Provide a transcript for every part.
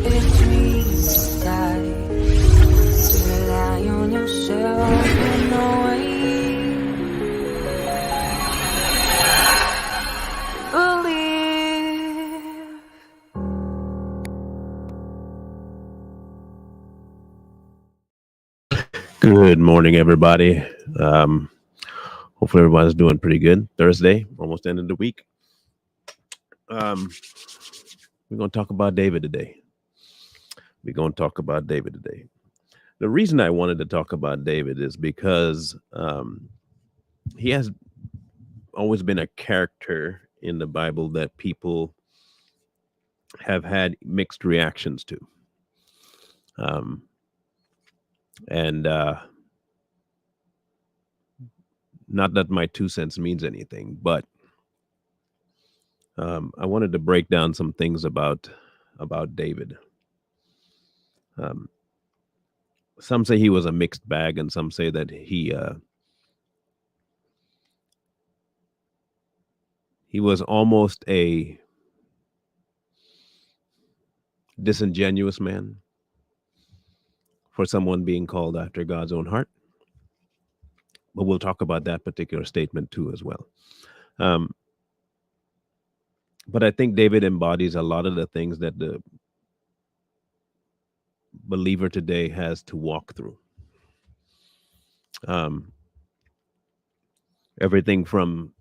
if dreams die, to rely on yourself in no way. Believe. Good morning, everybody. Um, Hopefully, everybody's doing pretty good. Thursday, almost end of the week. Um, we're going to talk about David today. We're going to talk about David today. The reason I wanted to talk about David is because he has always been a character in the Bible that people have had mixed reactions to. Um, and Not that my 2 cents means anything, but I wanted to break down some things about David. Um, some say he was a mixed bag, and some say that he was almost a disingenuous man for someone being called after God's own heart. But we'll talk about that particular statement too as well. Um, but I think David embodies a lot of the things that the believer today has to walk through. Um, Everything from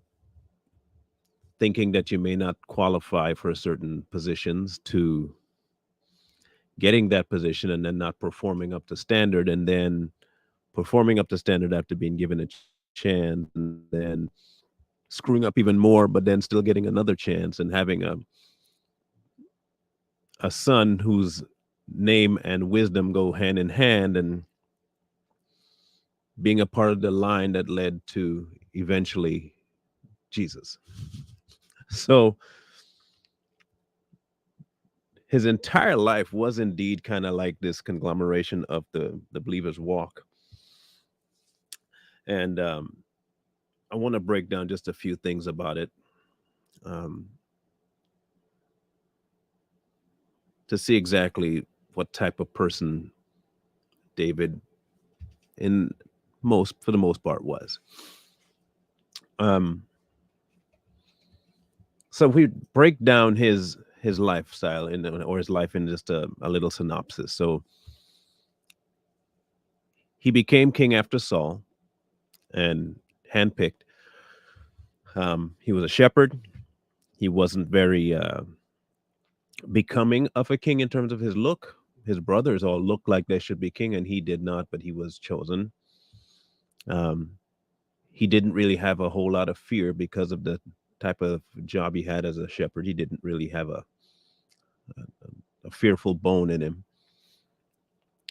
thinking that you may not qualify for certain positions to getting that position and then not performing up to standard, and then performing up to standard after being given a chance, and then screwing up even more, but then still getting another chance, and having a son whose name and wisdom go hand in hand, and being a part of the line that led to eventually Jesus. So his entire life was indeed kind of like this conglomeration of the believer's walk. And I want to break down just a few things about it, um, to see exactly what type of person David, in for the most part, was. Um, so we break down his lifestyle or his life in just a little synopsis. So he became king after Saul and handpicked. He was a shepherd. He wasn't very becoming of a king in terms of his look. His brothers all looked like they should be king, and he did not, but he was chosen. Um, he didn't really have a whole lot of fear because of the type of job he had as a shepherd. He didn't really have a, a fearful bone in him.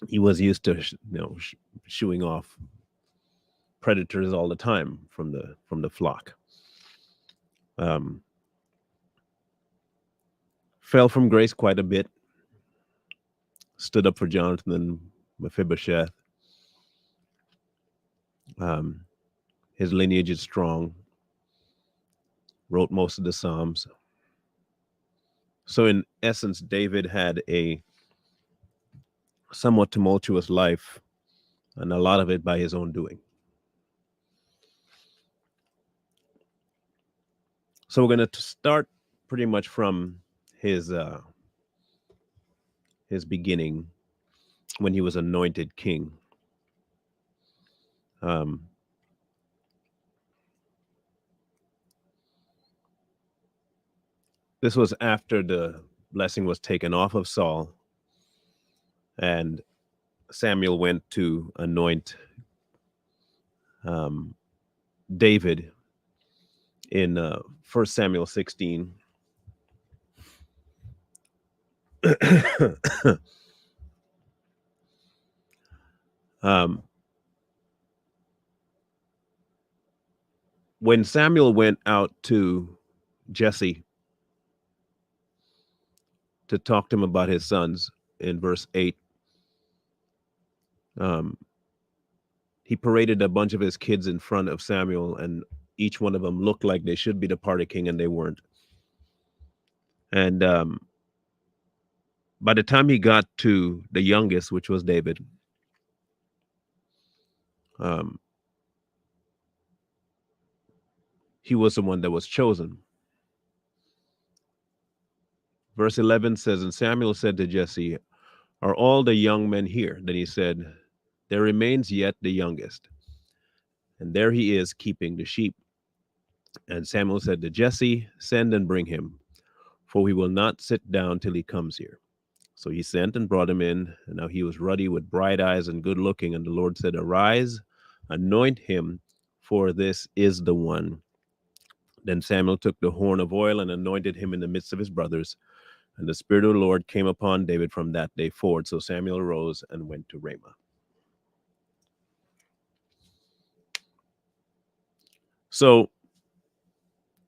He was used to shooing off predators all the time from the flock. Um, Fell from grace quite a bit. Stood up for Jonathan and Mephibosheth. Um, his lineage is strong. Wrote most of the Psalms. So in essence, David had a somewhat tumultuous life, and a lot of it by his own doing. So we're going to start pretty much from his beginning when he was anointed king. Um, this was after the blessing was taken off of Saul, and Samuel went to anoint David in 1 Samuel 16. um, when Samuel went out to Jesse to talk to him about his sons in verse 8, he paraded a bunch of his kids in front of Samuel, and each one of them looked like they should be the party king, and they weren't. And By the time he got to the youngest, which was David, um, he was the one that was chosen. Verse 11 says, and Samuel said to Jesse, are all the young men here? Then he said, there remains yet the youngest, and there he is keeping the sheep. And Samuel said to Jesse, send and bring him, for we will not sit down till he comes here. So he sent and brought him in, and now he was ruddy with bright eyes and good looking. And the Lord said, arise, anoint him, for this is the one. Then Samuel took the horn of oil and anointed him in the midst of his brothers. And the Spirit of the Lord came upon David from that day forward. So Samuel arose and went to Ramah. So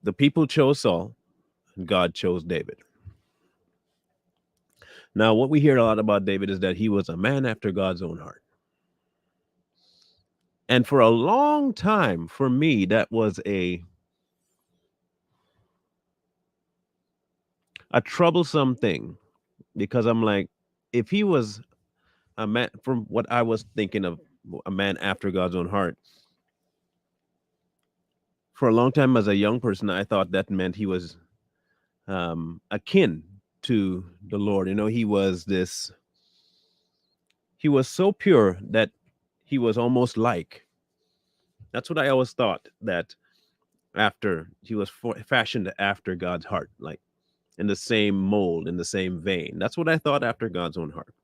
the people chose Saul, and God chose David. Now, what we hear a lot about David is that he was a man after God's own heart. And for a long time, for me, that was a troublesome thing, because I'm like, if he was a man, from what I was thinking of, a man after God's own heart, for a long time as a young person, I thought that meant he was akin to the Lord. You know, he was so pure that he was almost like. That's what I always thought, that after he was fashioned after God's heart, like in the same mold, in the same vein. That's what I thought after God's own heart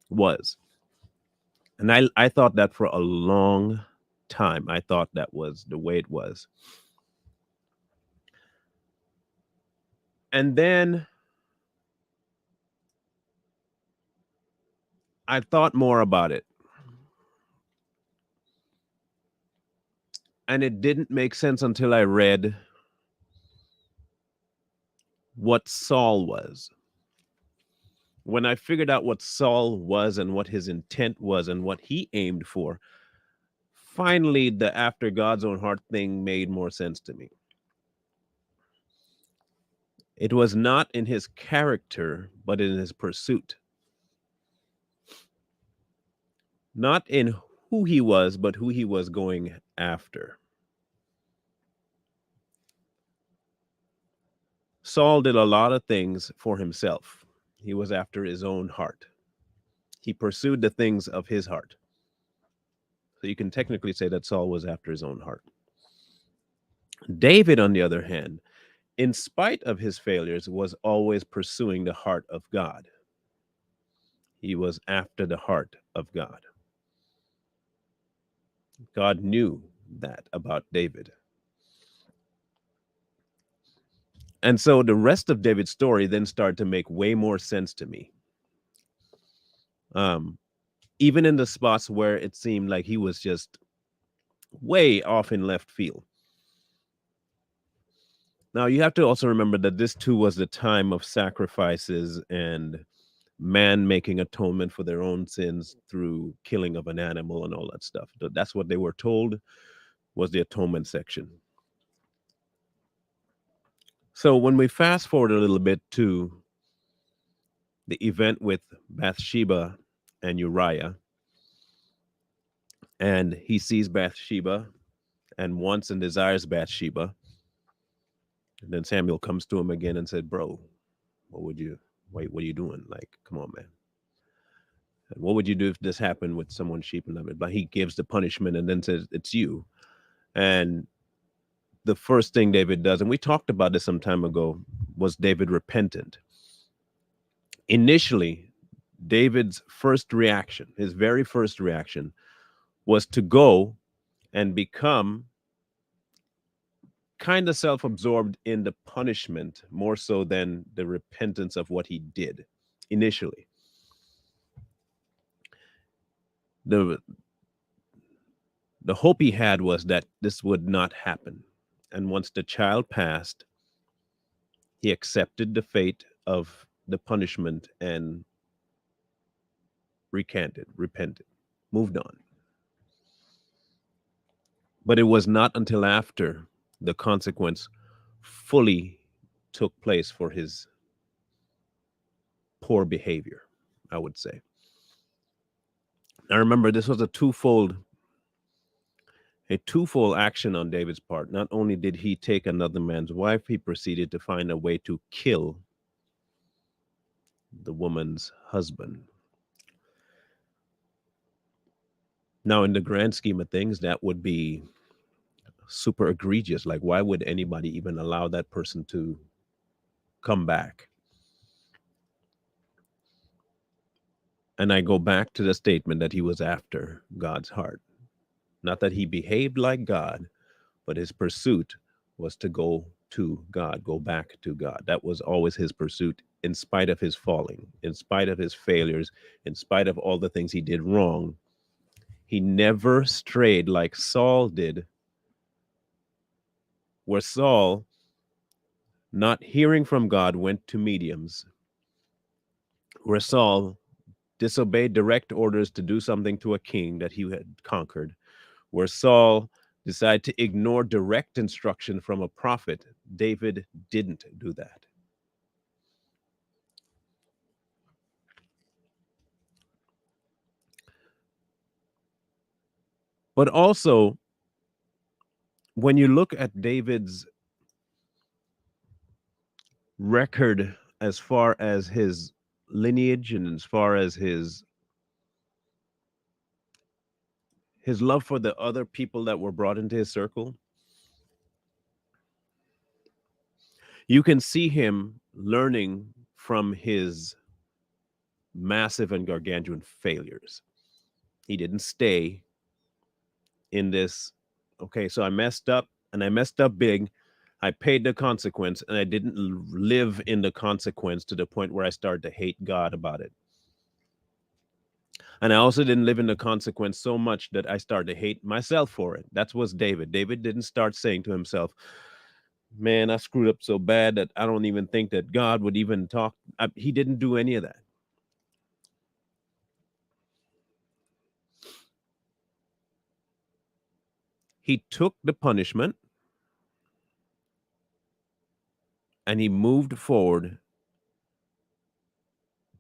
was. And I thought that for a long time. I thought that was the way it was. And then I thought more about it. And it didn't make sense until I read what Saul was. When I figured out what Saul was and what his intent was and what he aimed for, finally the after God's own heart thing made more sense to me. It was not in his character, but in his pursuit. Not in who he was, but who he was going after. Saul did a lot of things for himself. He was after his own heart. He pursued the things of his heart. So you can technically say that Saul was after his own heart. David, on the other hand, in spite of his failures, was always pursuing the heart of God. He was after the heart of God. God knew that about David. And so the rest of David's story then started to make way more sense to me. Even in the spots where it seemed like he was just way off in left field. Now, you have to also remember that this too was the time of sacrifices and man making atonement for their own sins through killing of an animal and all that stuff. That's what they were told was the atonement section. So when we fast forward a little bit to the event with Bathsheba and Uriah, and he sees Bathsheba and wants and desires Bathsheba, and then Samuel comes to him again and said, bro, what are you doing? Like, come on, man. And what would you do if this happened with someone's sheep and lamb? But he gives the punishment and then says, it's you. And the first thing David does, and we talked about this some time ago, was David repentant. Initially, David's first reaction, his very first reaction, was to go and become kind of self-absorbed in the punishment more so than the repentance of what he did initially. The hope he had was that this would not happen. And once the child passed, he accepted the fate of the punishment and repented, moved on. But it was not until after the consequence fully took place for his poor behavior, I would say. I remember this was a twofold action on David's part. Not only did he take another man's wife, he proceeded to find a way to kill the woman's husband. Now, in the grand scheme of things, that would be super egregious. Like, why would anybody even allow that person to come back? And I go back to the statement that he was after God's heart. Not that he behaved like God, but his pursuit was to go to God, go back to God. That was always his pursuit, in spite of his falling, in spite of his failures, in spite of all the things he did wrong. He never strayed like Saul did, where Saul, not hearing from God, went to mediums, where Saul disobeyed direct orders to do something to a king that he had conquered, where Saul decided to ignore direct instruction from a prophet. David didn't do that. But also, when you look at David's record as far as his lineage and as far as his love for the other people that were brought into his circle, you can see him learning from his massive and gargantuan failures. He didn't stay in this, okay, so I messed up and I messed up big. I paid the consequence and I didn't live in the consequence to the point where I started to hate God about it. And I also didn't live in the consequence so much that I started to hate myself for it. That was David. David didn't start saying to himself, man, I screwed up so bad that I don't even think that God would even talk. He didn't do any of that. He took the punishment and he moved forward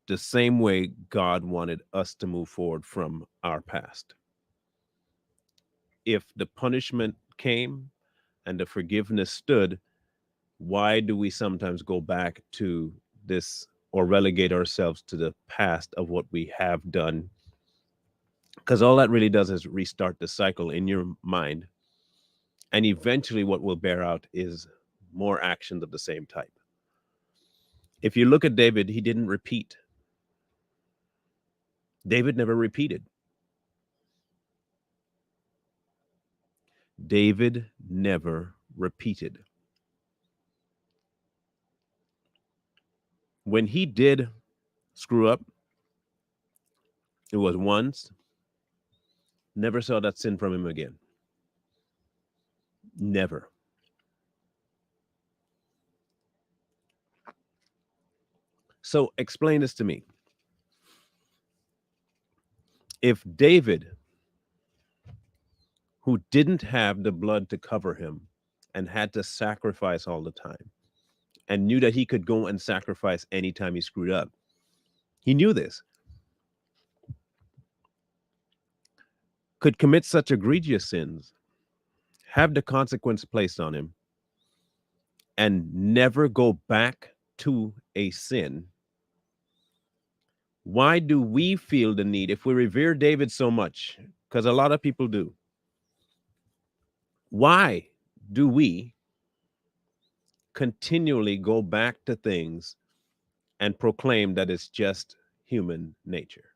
the same way God wanted us to move forward from our past. If the punishment came and the forgiveness stood, why do we sometimes go back to this or relegate ourselves to the past of what we have done? Because all that really does is restart the cycle in your mind. And eventually, what will bear out is more actions of the same type. If you look at David, he didn't repeat. David never repeated. David never repeated. When he did screw up, it was once, never saw that sin from him again. Never. So explain this to me. If David, who didn't have the blood to cover him and had to sacrifice all the time, and knew that he could go and sacrifice anytime he screwed up, he knew this, could commit such egregious sins, have the consequence placed on him, and never go back to a sin. Why do we feel the need, if we revere David so much, because a lot of people do, why do we continually go back to things and proclaim that it's just human nature?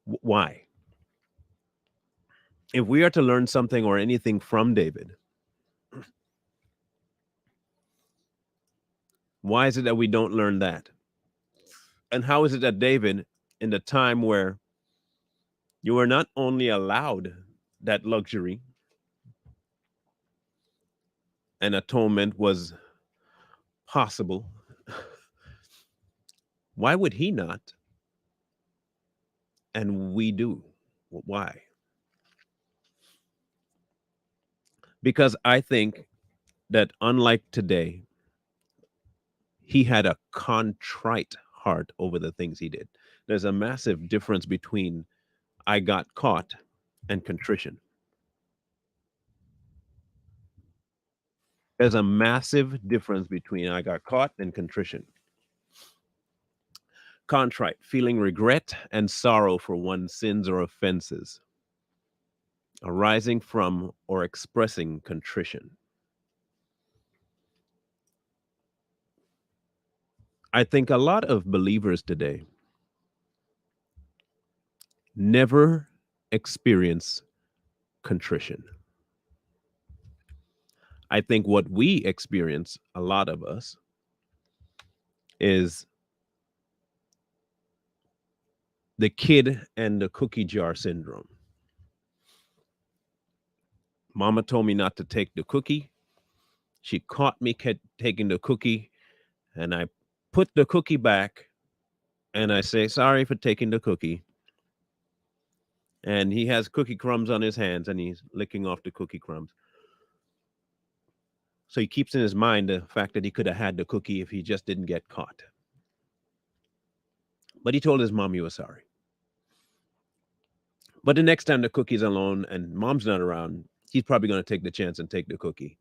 Why? If we are to learn something or anything from David, why is it that we don't learn that? And how is it that David, in the time where you were not only allowed that luxury and atonement was possible, why would he not? And we do. Why? Because I think that unlike today, He had a contrite heart over the things he did. There's a massive difference between I got caught and contrition. There's a massive difference between I got caught and contrition. Contrite, feeling regret and sorrow for one's sins or offenses, arising from or expressing contrition. I think a lot of believers today never experience contrition. I think what we experience, a lot of us, is the kid and the cookie jar syndrome. Mama told me not to take the cookie. She caught me taking the cookie, and I put the cookie back and I say, sorry for taking the cookie. And he has cookie crumbs on his hands and he's licking off the cookie crumbs. So he keeps in his mind the fact that he could have had the cookie if he just didn't get caught. But he told his mom he was sorry. But the next time the cookie's alone and mom's not around, he's probably going to take the chance and take the cookie.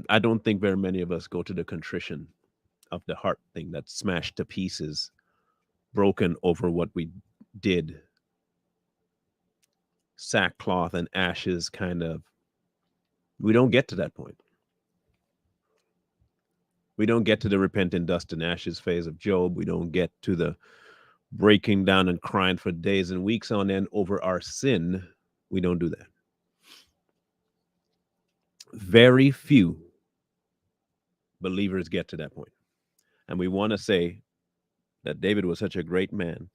I don't think very many of us go to the contrition of the heart thing that's smashed to pieces, broken over what we did, sackcloth and ashes kind of. We don't get to that point. We don't get to the repentant dust and ashes phase of Job. We don't get to the breaking down and crying for days and weeks on end over our sin. We don't do that. Very few believers get to that point. And we want to say that David was such a great man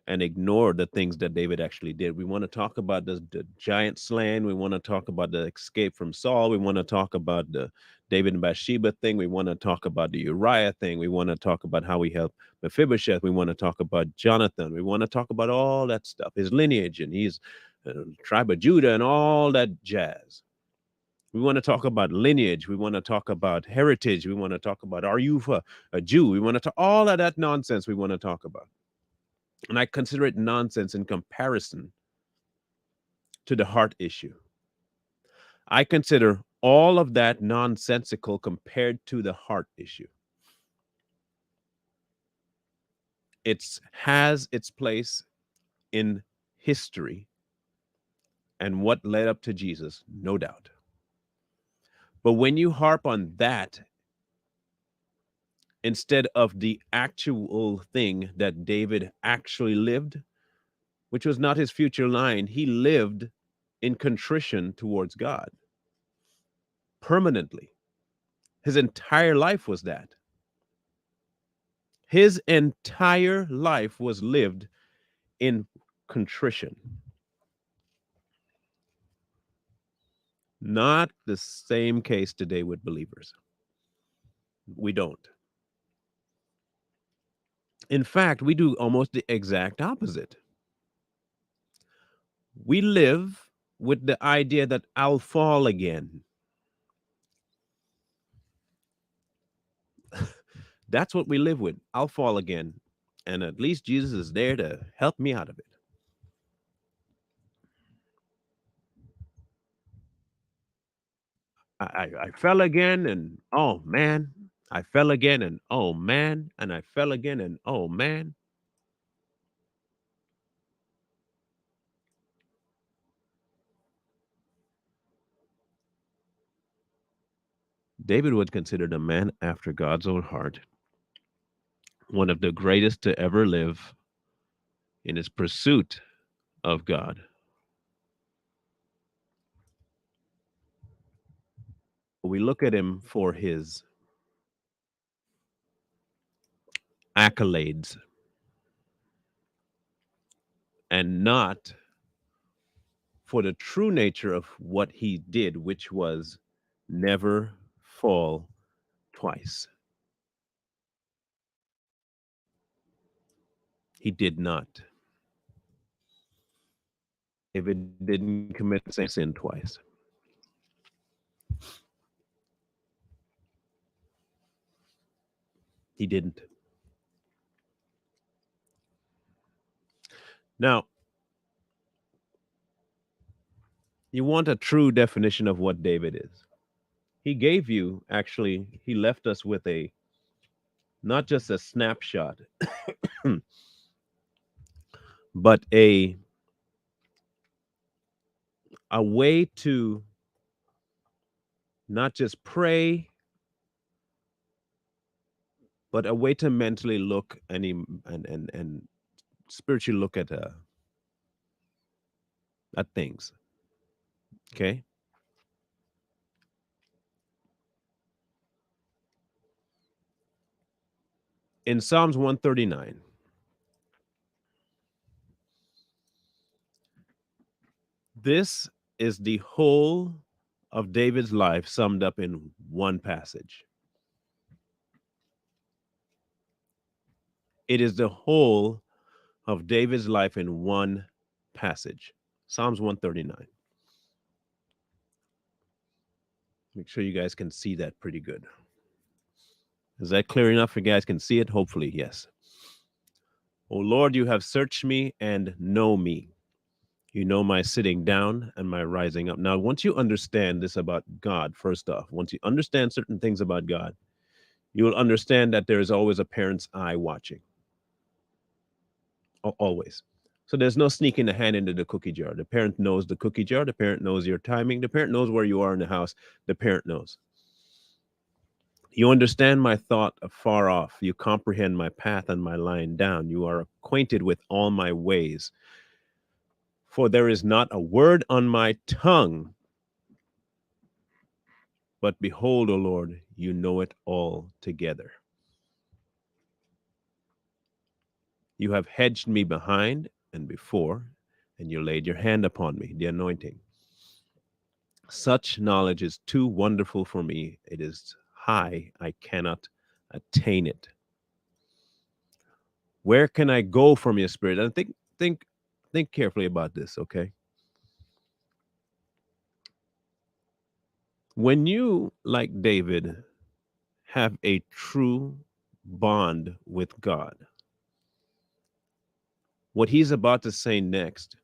and ignore the things that David actually did. We want to talk about the giant slaying. We want to talk about the escape from Saul. We want to talk about the David and Bathsheba thing. We want to talk about the Uriah thing. We want to talk about how he helped Mephibosheth. We want to talk about Jonathan. We want to talk about all that stuff, his lineage, and he's tribe of Judah and all that jazz. We want to talk about lineage. We want to talk about heritage. We want to talk about, are you a Jew? We want to talk all of that nonsense we want to talk about. And I consider it nonsense in comparison to the heart issue. I consider all of that nonsensical compared to the heart issue. It has its place in history and what led up to Jesus, no doubt. But when you harp on that instead of the actual thing that David actually lived, which was not his future line, he lived in contrition towards God permanently. His entire life was that. His entire life was lived in contrition. Not the same case today with believers. We don't. In fact, we do almost the exact opposite. We live with the idea that I'll fall again. That's what we live with. I'll fall again. And at least Jesus is there to help me out of it. I fell again and oh man, I fell again and oh man, and I fell again and oh man. David was considered a man after God's own heart, one of the greatest to ever live in his pursuit of God. We look at him for his accolades and not for the true nature of what he did, which was never fall twice. He did not. David didn't commit the same sin twice. He didn't. Now, you want a true definition of what David is. He gave you, actually, he left us with a not just a snapshot, but a way to not just pray, but a way to mentally look and spiritually look at things. Okay. In Psalms 139, this is the whole of David's life summed up in one passage. It is the whole of David's life in one passage. Psalms 139. Make sure you guys can see that pretty good. Is that clear enough? You guys can see it? Hopefully, yes. O Lord, you have searched me and know me. You know my sitting down and my rising up. Now, once you understand this about God, first off, once you understand certain things about God, you will understand that there is always a parent's eye watching. Always. So there's no sneaking the hand into the cookie jar. The parent knows the cookie jar. The parent knows your timing. The parent knows where you are in the house. The parent knows. You understand my thought afar off. You comprehend my path and my lying down. You are acquainted with all my ways. For there is not a word on my tongue. But behold, O Lord, you know it all together. You have hedged me behind and before, and you laid your hand upon me, the anointing. Such knowledge is too wonderful for me. It is high. I cannot attain it. Where can I go from your spirit? And think carefully about this, okay? When you, like David, have a true bond with God, what he's about to say next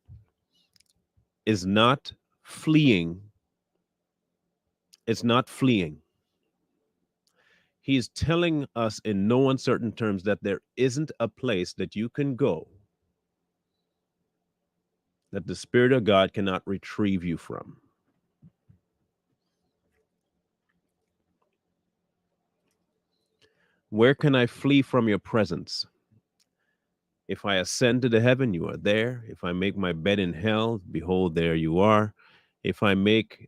is not fleeing. It's not fleeing. He's telling us in no uncertain terms that there isn't a place that you can go that the Spirit of God cannot retrieve you from. Where can I flee from your presence? If I ascend to the heaven, you are there. If I make my bed in hell, behold, there you are. If I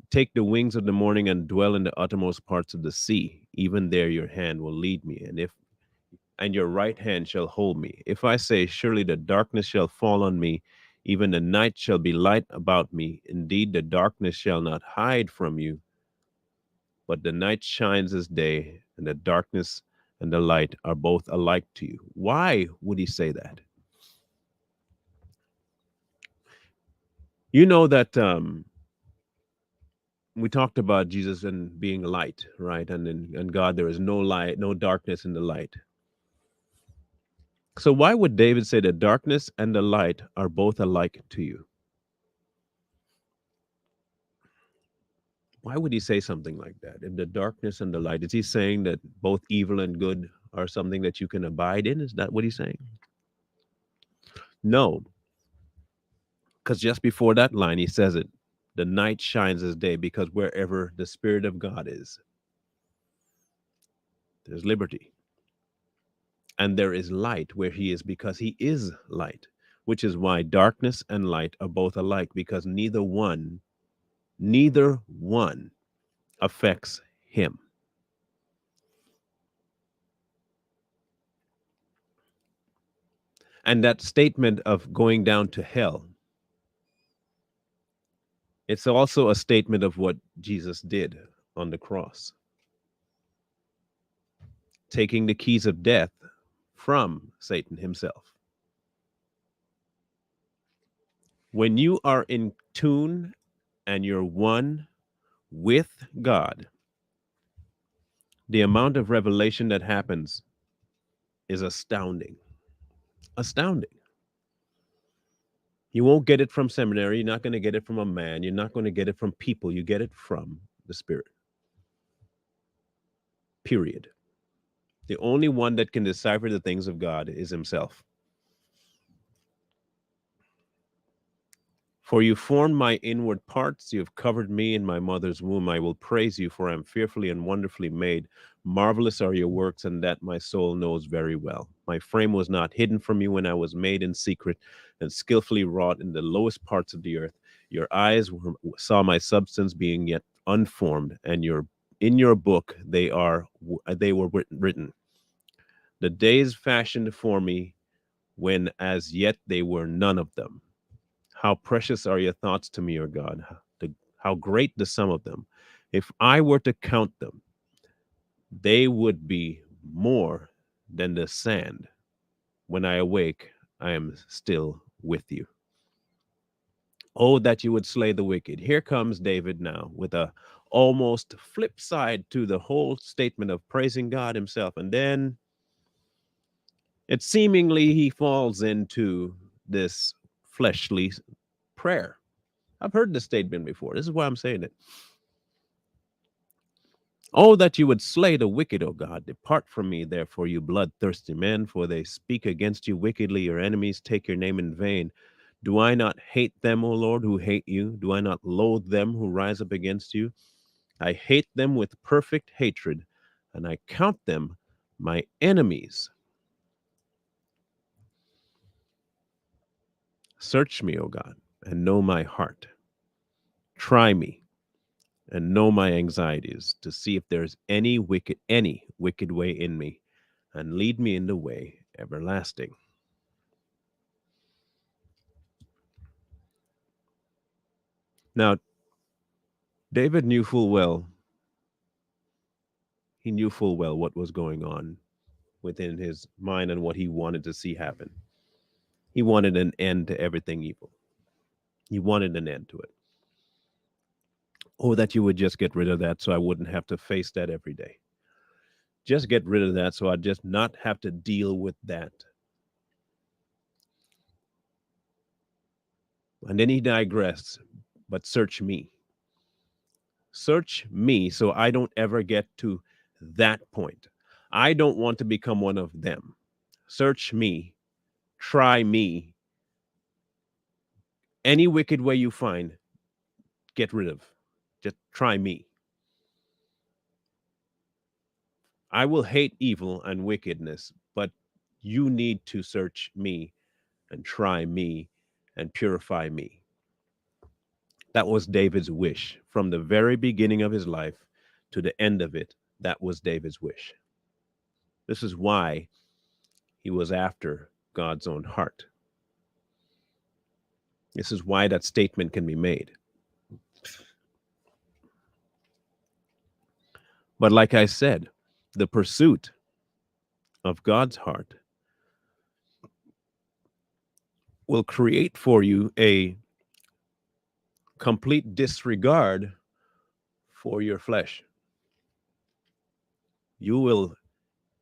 take the wings of the morning and dwell in the uttermost parts of the sea, even there your hand will lead me, and your right hand shall hold me. If I say, surely the darkness shall fall on me, even the night shall be light about me. Indeed, the darkness shall not hide from you, but the night shines as day, and the darkness and the light are both alike to you. Why would he say that? You know that we talked about Jesus and being light, right? And in God, there is no light, no darkness in the light. So why would David say the darkness and the light are both alike to you? Why would he say something like that? In the darkness and the light, is he saying that both evil and good are something that you can abide in? Is that what he's saying? No, because just before that line, he says it. The night shines as day, because wherever the Spirit of God is, there's liberty. And there is light where he is, because he is light, which is why darkness and light are both alike, because neither one affects him. And that statement of going down to hell, it's also a statement of what Jesus did on the cross, taking the keys of death from Satan himself. When you are in tune and you're one with God, the amount of revelation that happens is astounding. Astounding. You won't get it from seminary. You're not going to get it from a man. You're not going to get it from people. You get it from the Spirit. Period. The only one that can decipher the things of God is Himself. For you formed my inward parts, you have covered me in my mother's womb. I will praise you, for I am fearfully and wonderfully made. Marvelous are your works, and that my soul knows very well. My frame was not hidden from you when I was made in secret and skillfully wrought in the lowest parts of the earth. Your eyes saw my substance being yet unformed, and in your book they were written. The days fashioned for me, when as yet they were none of them. How precious are your thoughts to me, O God, how great the sum of them. If I were to count them, they would be more than the sand. When I awake, I am still with you. Oh, that you would slay the wicked. Here comes David now with a almost flip side to the whole statement of praising God himself. And then it seemingly he falls into this fleshly prayer. I've heard this statement before. This is why I'm saying it. Oh, that you would slay the wicked, O God. Depart from me, therefore, you bloodthirsty men, for they speak against you wickedly. Your enemies take your name in vain. Do I not hate them, O Lord, who hate you? Do I not loathe them who rise up against you? I hate them with perfect hatred, and I count them my enemies. Search me, O God, and know my heart. Try me and know my anxieties, to see if there's any wicked way in me, and lead me in the way everlasting. Now, David knew full well, what was going on within his mind and what he wanted to see happen. He wanted an end to everything evil. He wanted an end to it. Oh, that you would just get rid of that so I wouldn't have to face that every day. Just get rid of that so I'd just not have to deal with that. And then he digressed, but search me. Search me so I don't ever get to that point. I don't want to become one of them. Search me. Try me. Any wicked way you find, get rid of. Just try me. I will hate evil and wickedness, but you need to search me and try me and purify me. That was David's wish from the very beginning of his life to the end of it. That was David's wish. This is why he was after God's own heart. This is why that statement can be made. But like I said, the pursuit of God's heart will create for you a complete disregard for your flesh. You will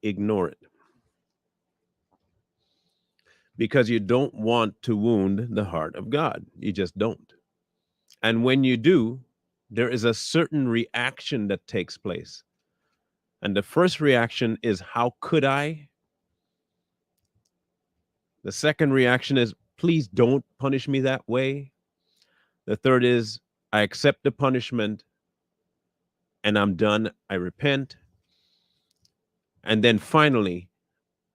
ignore it because you don't want to wound the heart of God. You just don't. And when you do, there is a certain reaction that takes place. And the first reaction is, how could I? The second reaction is, please don't punish me that way. The third is, I accept the punishment and I'm done. I repent. And then finally,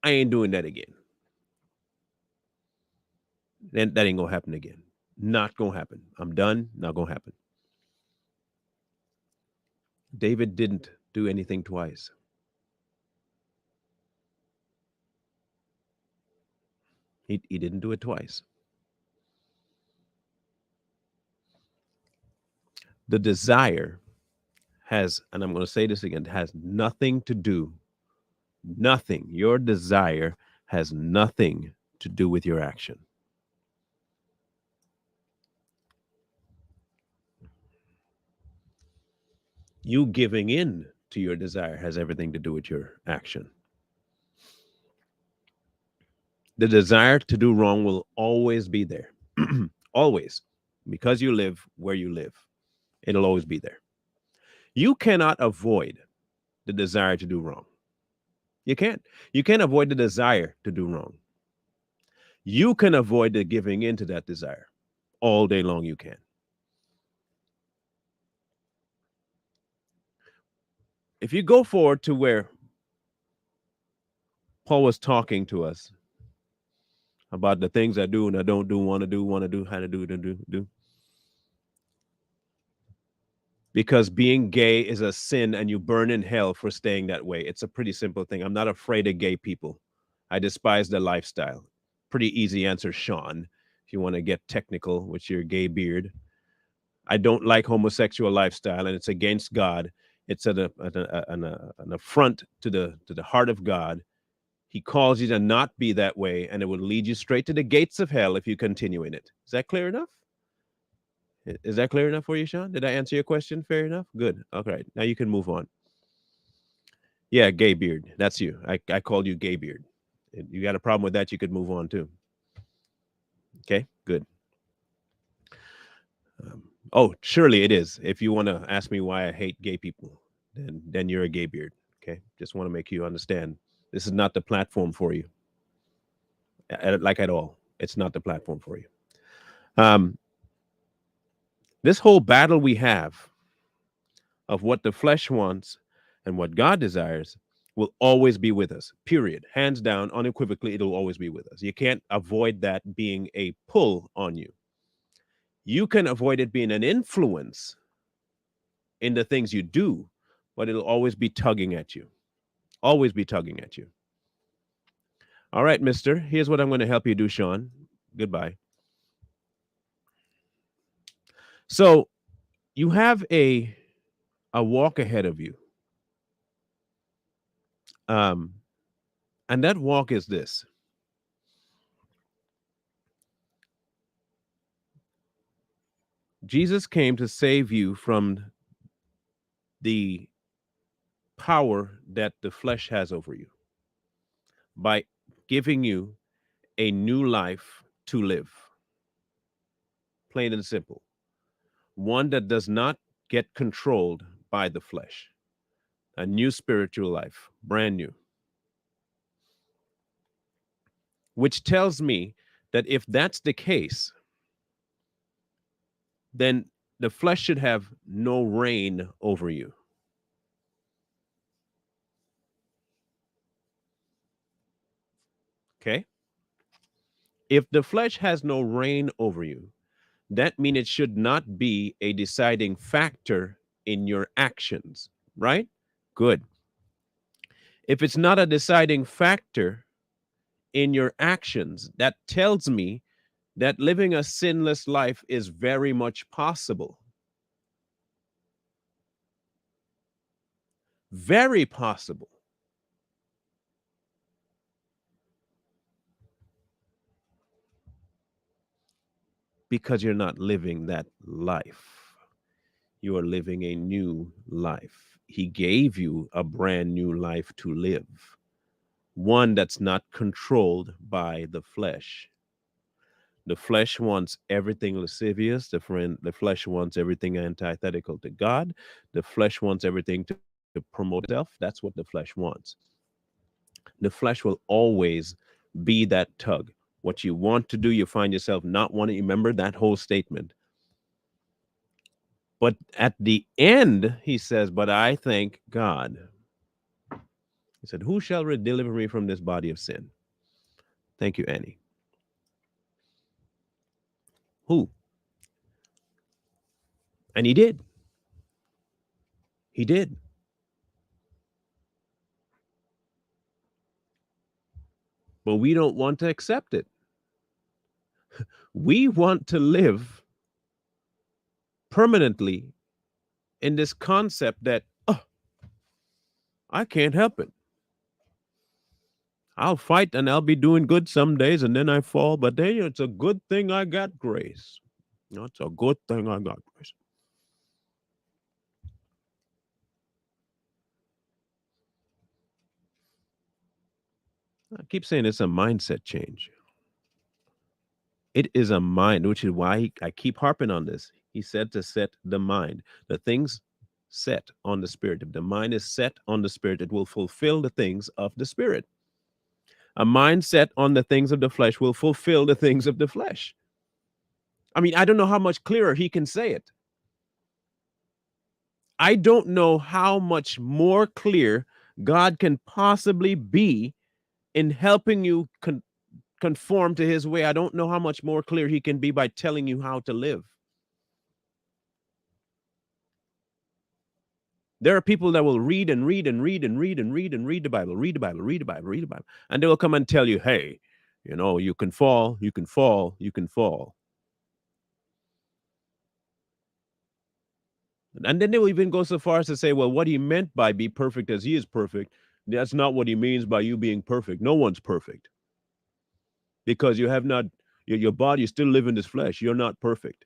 I ain't doing that again. Then that ain't gonna happen again. Not gonna happen. I'm done. Not gonna happen. David didn't do anything twice. He didn't do it twice. The desire has, and I'm going to say this again, has nothing to do, nothing. Your desire has nothing to do with your action. You giving in to your desire has everything to do with your action. The desire to do wrong will always be there. Always. Because you live where you live, it'll always be there. You cannot avoid the desire to do wrong. You can't. You can't avoid the desire to do wrong. You can avoid the giving in to that desire all day long. You can. If you go forward to where Paul was talking to us about the things I do and I don't do, want to do, how to do. Because being gay is a sin and you burn in hell for staying that way. It's a pretty simple thing. I'm not afraid of gay people. I despise the lifestyle. Pretty easy answer, Sean, if you want to get technical with your gay beard. I don't like homosexual lifestyle and it's against God. It's an affront to the heart of God. He calls you to not be that way, and it will lead you straight to the gates of hell if you continue in it. Is that clear enough? Is that clear enough for you, Sean? Did I answer your question fair enough? Good. Okay. Now you can move on. Yeah, gay beard. That's you. I called you gay beard. You got a problem with that, you could move on too. Okay, good. Oh, surely it is. If you want to ask me why I hate gay people, then you're a gay beard. Okay, just want to make you understand. This is not the platform for you. Like at all. It's not the platform for you. Um, this whole battle we have of what the flesh wants and what God desires will always be with us, period. Hands down, unequivocally, it'll always be with us. You can't avoid that being a pull on you. You can avoid it being an influence in the things you do, but it'll always be tugging at you. Always be tugging at you. All right, mister, here's what I'm going to help you do, Sean. Goodbye. So you have a walk ahead of you. Um, and that walk is this. Jesus came to save you from the power that the flesh has over you by giving you a new life to live. Plain and simple. One that does not get controlled by the flesh. A new spiritual life, brand new. Which tells me that if that's the case, then the flesh should have no reign over you. Okay? If the flesh has no reign over you, that means it should not be a deciding factor in your actions, right? Good. If it's not a deciding factor in your actions, that tells me that living a sinless life is very much possible. Very possible. Because you're not living that life. You are living a new life. He gave you a brand new life to live, one that's not controlled by the flesh. The flesh wants everything lascivious. The flesh wants everything antithetical to God. The flesh wants everything to promote itself. That's what the flesh wants. The flesh will always be that tug. What you want to do, you find yourself not wanting. Remember that whole statement. But at the end, he says, but I thank God. He said, who shall deliver me from this body of sin? Thank you, Annie. Who? And he did. He did. But we don't want to accept it. We want to live permanently in this concept that, oh, I can't help it. I'll fight and I'll be doing good some days and then I fall, but then it's a good thing I got grace. It's a good thing I got grace. I keep saying it's a mindset change. It is a mind, which is why I keep harping on this. He said to set the mind. The things set on the spirit. If the mind is set on the spirit, it will fulfill the things of the spirit. A mind set on the things of the flesh will fulfill the things of the flesh. I mean, I don't know how much clearer he can say it. I don't know how much more clear God can possibly be in helping you conform to his way. I don't know how much more clear he can be by telling you how to live. There are people that will read and read and read and read and read and read the Bible, read the Bible, read the Bible, read the Bible. And they will come and tell you, hey, you know, you can fall, you can fall, you can fall. And then they will even go so far as to say, well, what he meant by be perfect as he is perfect, that's not what he means by you being perfect. No one's perfect. Because you have not, your body, you still live in this flesh. You're not perfect.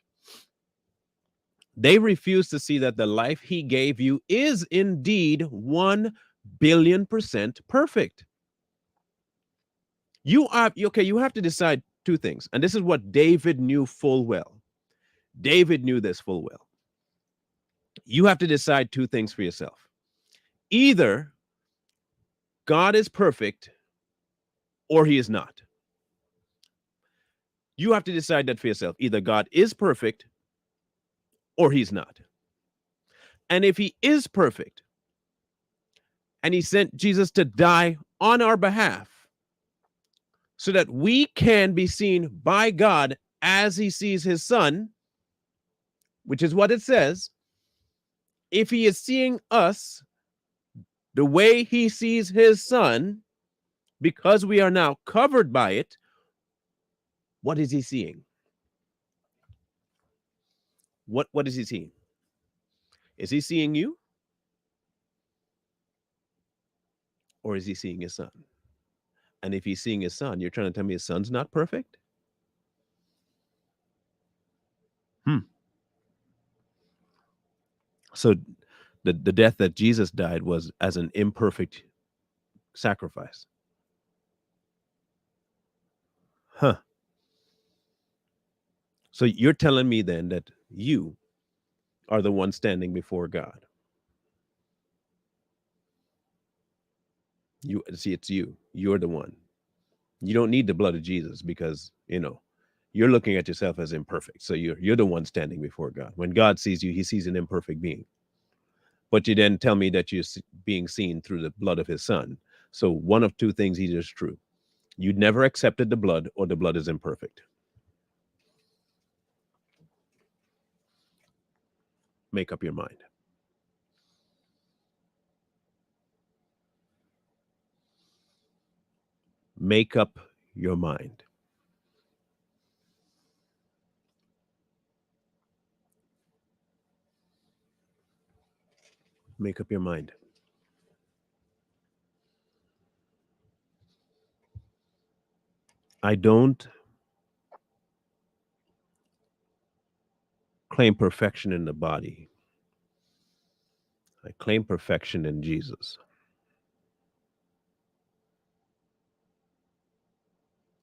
They refuse to see that the life he gave you is indeed 1,000,000,000% perfect. You are, okay, you have to decide two things. And this is what David knew full well. David knew this full well. You have to decide two things for yourself. Either God is perfect or he is not. You have to decide that for yourself. Either God is perfect or he's not. And if he is perfect and he sent Jesus to die on our behalf so that we can be seen by God as he sees his son, which is what it says, if he is seeing us the way he sees his son, because we are now covered by it, what is he seeing? What is he seeing? Is he seeing you? Or is he seeing his son? And if he's seeing his son, you're trying to tell me his son's not perfect? So the death that Jesus died was as an imperfect sacrifice. Huh. So you're telling me then that you are the one standing before God. You see, it's you. You're the one. You don't need the blood of Jesus because, you know, you're looking at yourself as imperfect. So you're the one standing before God. When God sees you, he sees an imperfect being. But you then tell me that you're being seen through the blood of his son. So one of two things either is true. You never accepted the blood or the blood is imperfect. Make up your mind. Make up your mind. Make up your mind. I don't claim perfection in the body. I claim perfection in Jesus.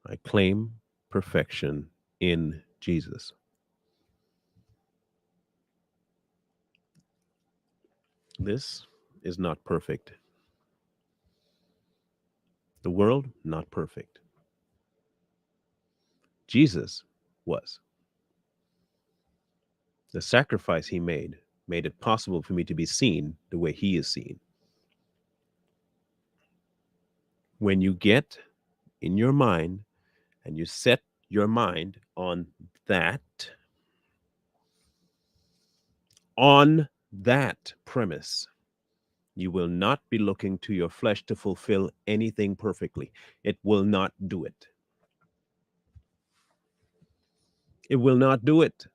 I claim perfection in Jesus. This is not perfect. The world, not perfect. Jesus was. The sacrifice he made it possible for me to be seen the way he is seen. When you get in your mind and you set your mind on that premise, you will not be looking to your flesh to fulfill anything perfectly. It will not do it. It will not do it.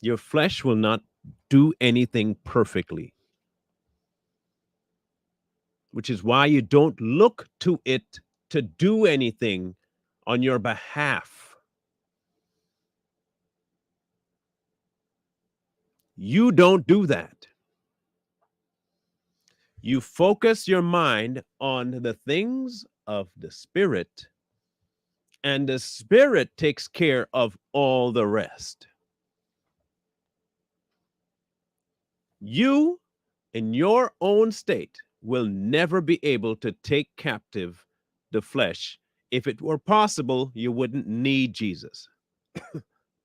Your flesh will not do anything perfectly, which is why you don't look to it to do anything on your behalf. You don't do that. You focus your mind on the things of the Spirit, and the Spirit takes care of all the rest. You, in your own state, will never be able to take captive the flesh. If it were possible, you wouldn't need Jesus.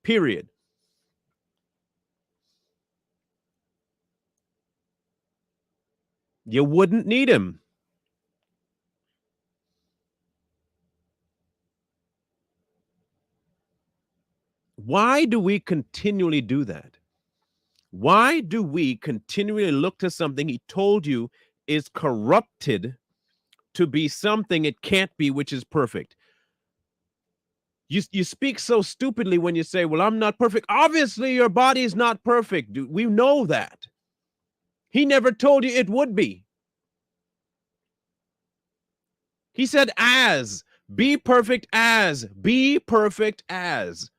Period. You wouldn't need him. Why do we continually do that? Why do we continually look to something he told you is corrupted to be something it can't be, which is perfect? You speak so stupidly when you say, well, I'm not perfect. Obviously, your body is not perfect. Dude, we know that. He never told you it would be. He said, as, be perfect as, be perfect as.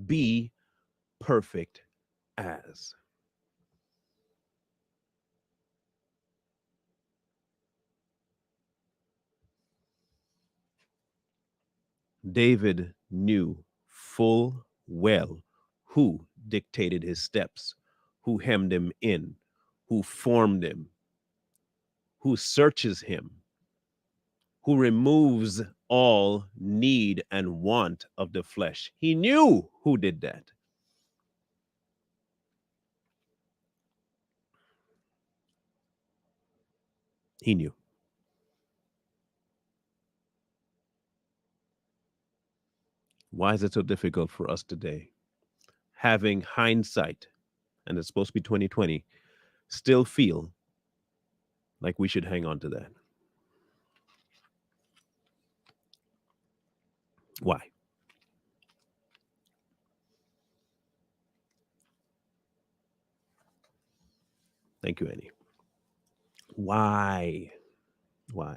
Be perfect as. David knew full well who dictated his steps, who hemmed him in, who formed him, who searches him, who removes all need and want of the flesh. He knew who did that. He knew. Why is it so difficult for us today? Having hindsight, and it's supposed to be 2020, still feel like we should hang on to that. Why? Thank you, Annie. Why? Why?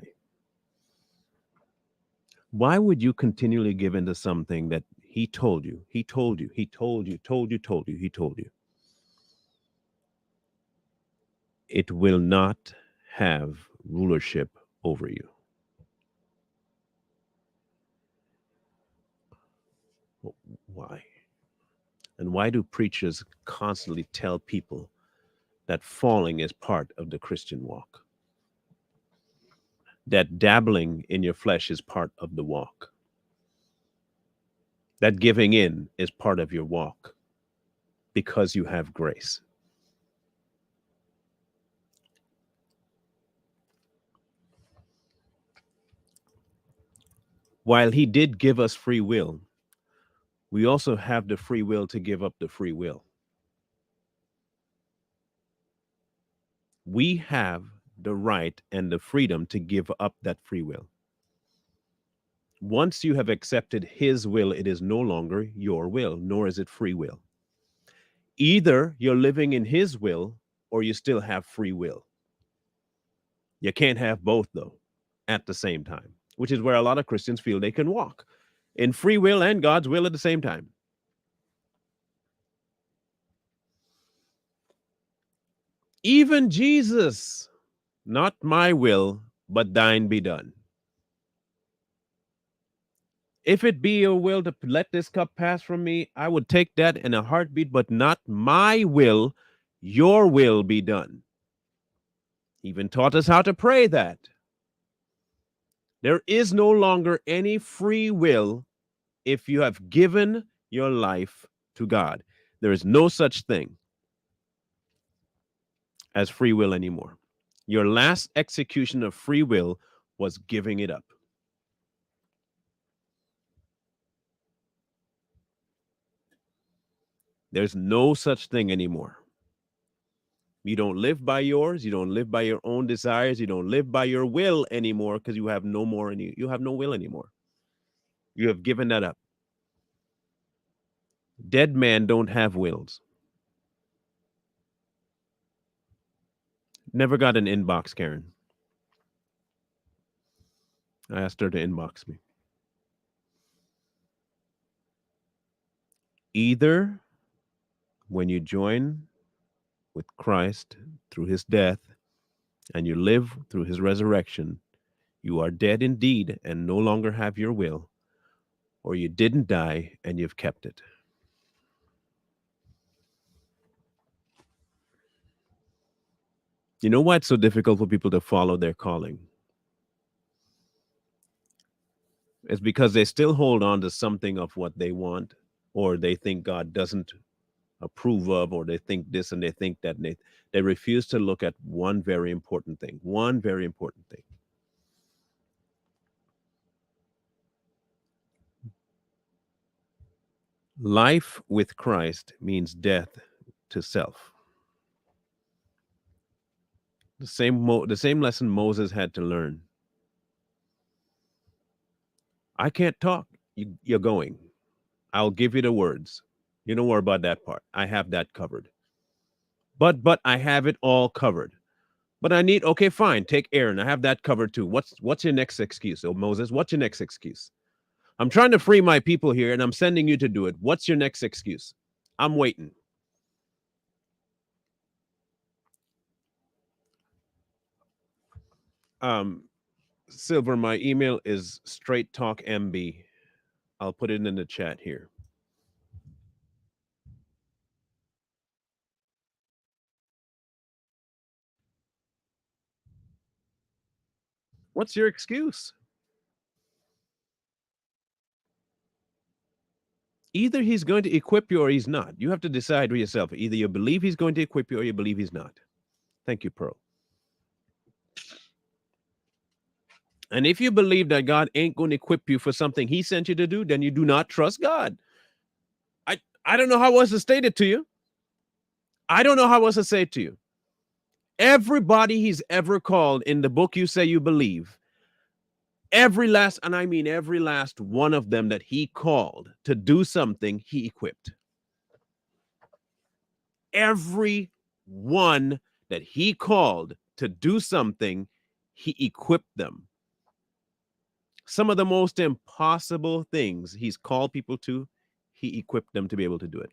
Why would you continually give into something that he told you, he told you, he told you, told you, told you, he told you? It will not have rulership over you. Why? And why do preachers constantly tell people that falling is part of the Christian walk? That dabbling in your flesh is part of the walk. That giving in is part of your walk because you have grace. While he did give us free will, we also have the free will to give up the free will. We have the right and the freedom to give up that free will. Once you have accepted his will, it is no longer your will, nor is it free will. Either you're living in his will or you still have free will. You can't have both, though, at the same time, which is where a lot of Christians feel they can walk in free will and God's will at the same time. Even Jesus, not my will, but thine be done. If it be your will to let this cup pass from me, I would take that in a heartbeat, but not my will, your will be done. He even taught us how to pray that. There is no longer any free will if you have given your life to God. There is no such thing as free will anymore. Your last execution of free will was giving it up. There's no such thing anymore. You don't live by yours. You don't live by your own desires. You don't live by your will anymore because you have no more. You have no will anymore. You have given that up. Dead men don't have wills. Never got an inbox, Karen. I asked her to inbox me. Either When you join with Christ through his death and you live through his resurrection, you are dead indeed and no longer have your will, or you didn't die and you've kept it. You know why it's so difficult for people to follow their calling? It's because they still hold on to something of what they want, or they think God doesn't approve of, or they think this and they think that, and they refuse to look at one very important thing. One very important thing. Life with Christ means death to self. The same lesson Moses had to learn. I can't talk. You're going. I'll give you the words. You don't worry about that part. I have that covered. But I have it all covered. But I need, okay, fine. Take Aaron. I have that covered too. What's your next excuse? Oh, Moses, what's your next excuse? I'm trying to free my people here and I'm sending you to do it. What's your next excuse? I'm waiting. Um, Silver, my email is straight talk MB. I'll put it in the chat here. What's your excuse? Either he's going to equip you or he's not. You have to decide for yourself. Either you believe he's going to equip you or you believe he's not. Thank you, Pearl. And if you believe that God ain't going to equip you for something he sent you to do, then you do not trust God. I don't know how else to state it to you. I don't know how else to say it to you. Everybody he's ever called in the book you say you believe, every last, and I mean every last one of them that he called to do something, he equipped. Every one that he called to do something, he equipped them. Some of the most impossible things he's called people to, he equipped them to be able to do it.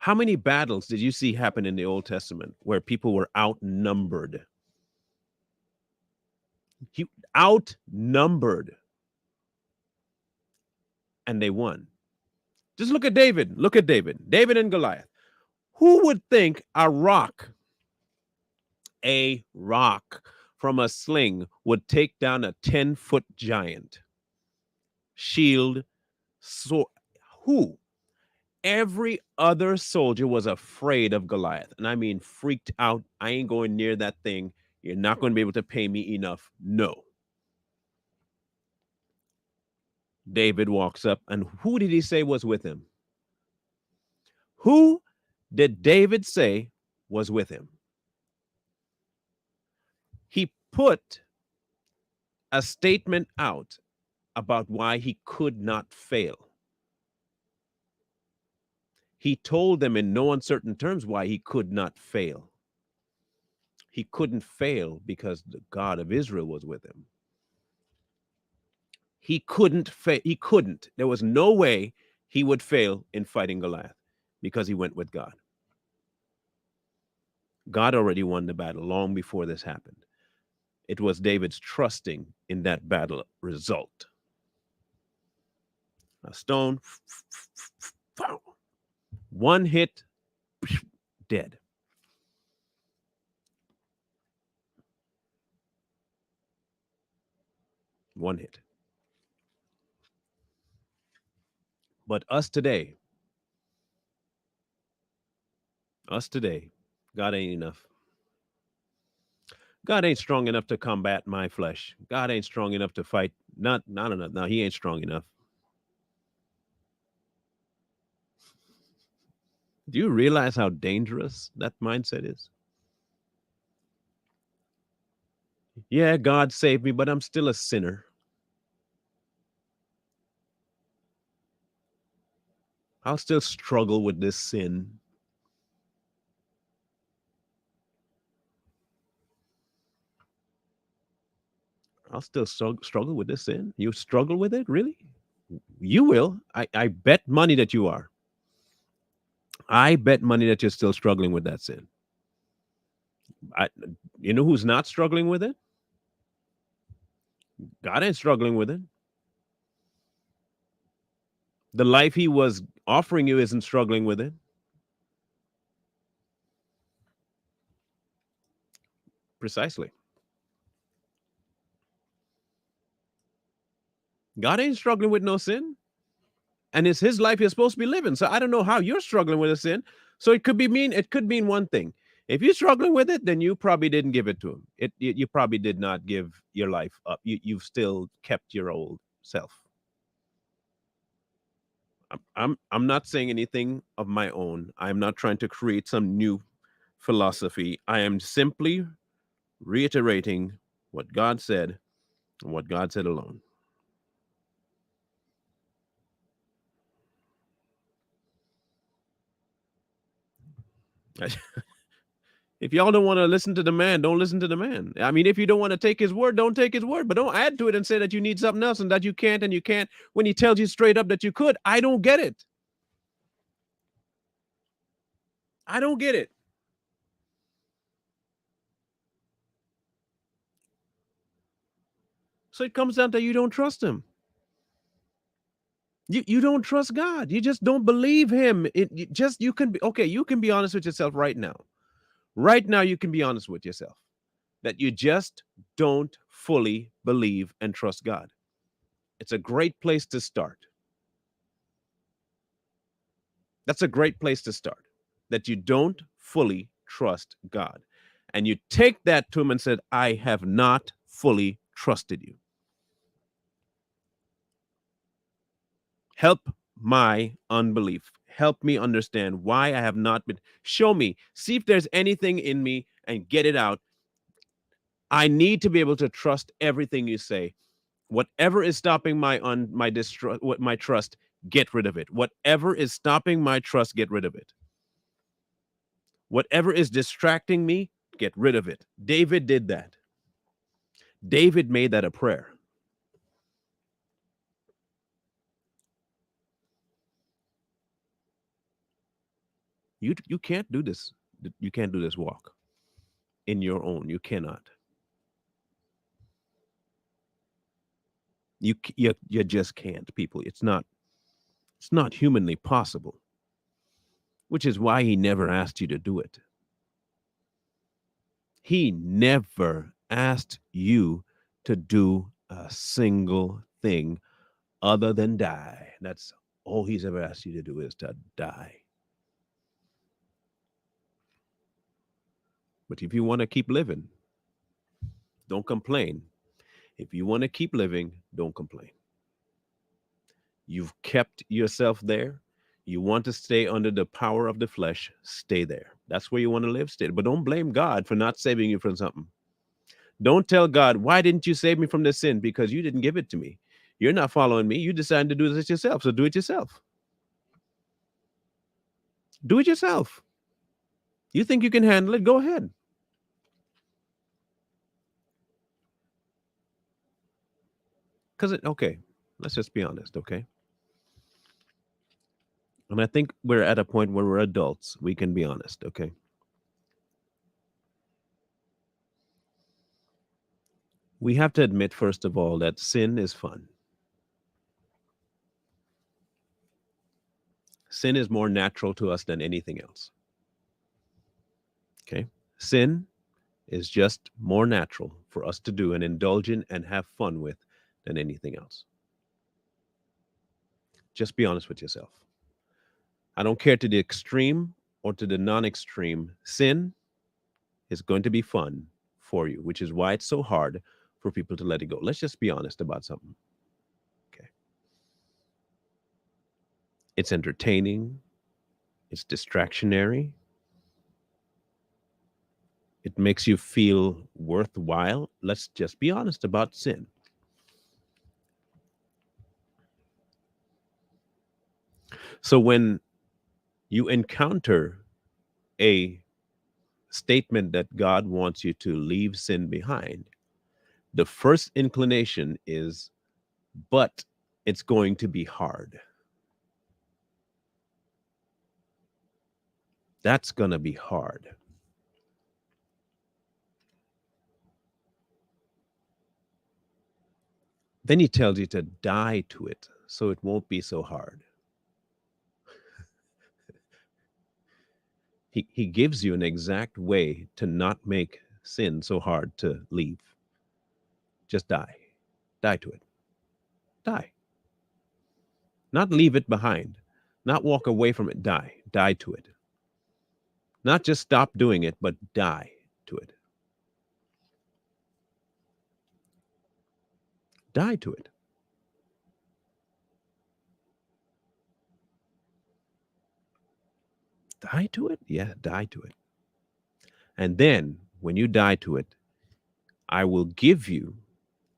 How many battles did you see happen in the Old Testament where people were outnumbered? He outnumbered and they won. Just look at David. Look at David. David and Goliath. Who would think a rock from a sling would take down a 10-foot giant? Shield, sword. Who? Every other soldier was afraid of Goliath. And I mean, freaked out. I ain't going near that thing. You're not going to be able to pay me enough. No. David walks up, and who did he say was with him? Who did David say was with him? He put a statement out about why he could not fail. He told them in no uncertain terms why he could not fail. He couldn't fail because the God of Israel was with him. He couldn't fail. He couldn't. There was no way he would fail in fighting Goliath because he went with God. God already won the battle long before this happened. It was David's trusting in that battle result. A stone, one hit, dead. One hit. But us today, God ain't enough. God ain't strong enough to combat my flesh. God ain't strong enough to fight. Not enough. No, he ain't strong enough. Do you realize how dangerous that mindset is? Yeah, God saved me, but I'm still a sinner. I'll still struggle with this sin. I'll still struggle with this sin. You struggle with it? Really? You will. I bet money that you are. I bet money that you're still struggling with that sin. I, you know who's not struggling with it? God ain't struggling with it. The life he was offering you isn't struggling with it. Precisely. God ain't struggling with no sin. And it's his life you're supposed to be living. So I don't know how you're struggling with a sin. So it could mean one thing. If you're struggling with it, then you probably didn't give it to him. You probably did not give your life up. You've still kept your old self. I'm not saying anything of my own. I'm not trying to create some new philosophy. I am simply reiterating what God said and what God said alone. If y'all don't want to listen to the man, don't listen to the man. I mean, if you don't want to take his word, don't take his word, but don't add to it and say that you need something else and that you can't and you can't when he tells you straight up that you could. I don't get it. I don't get it. So it comes down to you don't trust him. You don't trust God. You just don't believe him. You can be okay, you can be honest with yourself right now. Right now you can be honest with yourself that you just don't fully believe and trust God. It's a great place to start. That's a great place to start. That you don't fully trust God. And you take that to him and said, I have not fully trusted you. Help my unbelief. Help me understand why I have not been. Show me. See if there's anything in me and get it out. I need to be able to trust everything you say. Whatever is stopping my distrust, my trust, get rid of it. Whatever is stopping my trust, get rid of it. Whatever is distracting me, get rid of it. David did that. David made that a prayer. You can't do this. You can't do this walk in your own. You cannot. You just can't, people. It's not humanly possible. Which is why he never asked you to do it. He never asked you to do a single thing other than die. That's all he's ever asked you to do is to die. But if you want to keep living, don't complain. If you want to keep living, don't complain. You've kept yourself there. You want to stay under the power of the flesh, stay there. That's where you want to live, stay. But don't blame God for not saving you from something. Don't tell God, why didn't you save me from this sin? Because you didn't give it to me. You're not following me. You decided to do this yourself. So do it yourself. Do it yourself. You think you can handle it? Go ahead. Okay, let's just be honest, okay? And I think we're at a point where we're adults. We can be honest, okay? We have to admit, first of all, that sin is fun. Sin is more natural to us than anything else, okay? Sin is just more natural for us to do and indulge in and have fun with than anything else. Just be honest with yourself. I don't care to the extreme or to the non extreme. Sin is going to be fun for you, which is why it's so hard for people to let it go. Let's just be honest about something. Okay. It's entertaining, it's distractionary, it makes you feel worthwhile. Let's just be honest about sin. So when you encounter a statement that God wants you to leave sin behind, the first inclination is, but it's going to be hard. That's going to be hard. Then he tells you to die to it so it won't be so hard. He gives you an exact way to not make sin so hard to leave. Just die. Die to it. Die. Not leave it behind. Not walk away from it. Die. Die to it. Not just stop doing it, but die to it. Die to it. Die to it? Yeah, die to it. And then when you die to it, I will give you,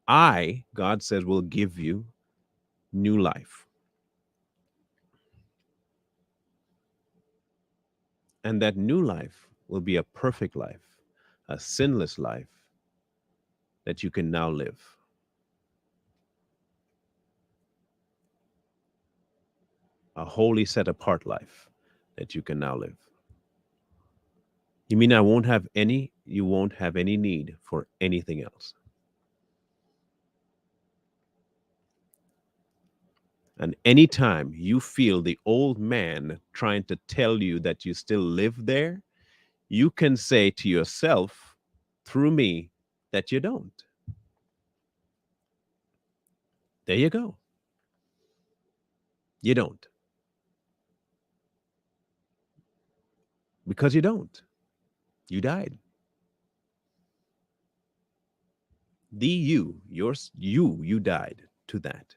God says, will give you new life. And that new life will be a perfect life, a sinless life that you can now live. A holy set apart life that you can now live. You mean you won't have any need for anything else. And anytime you feel the old man trying to tell you that you still live there, you can say to yourself through me that you don't. There you go. You don't. Because you don't. You died. You died to that.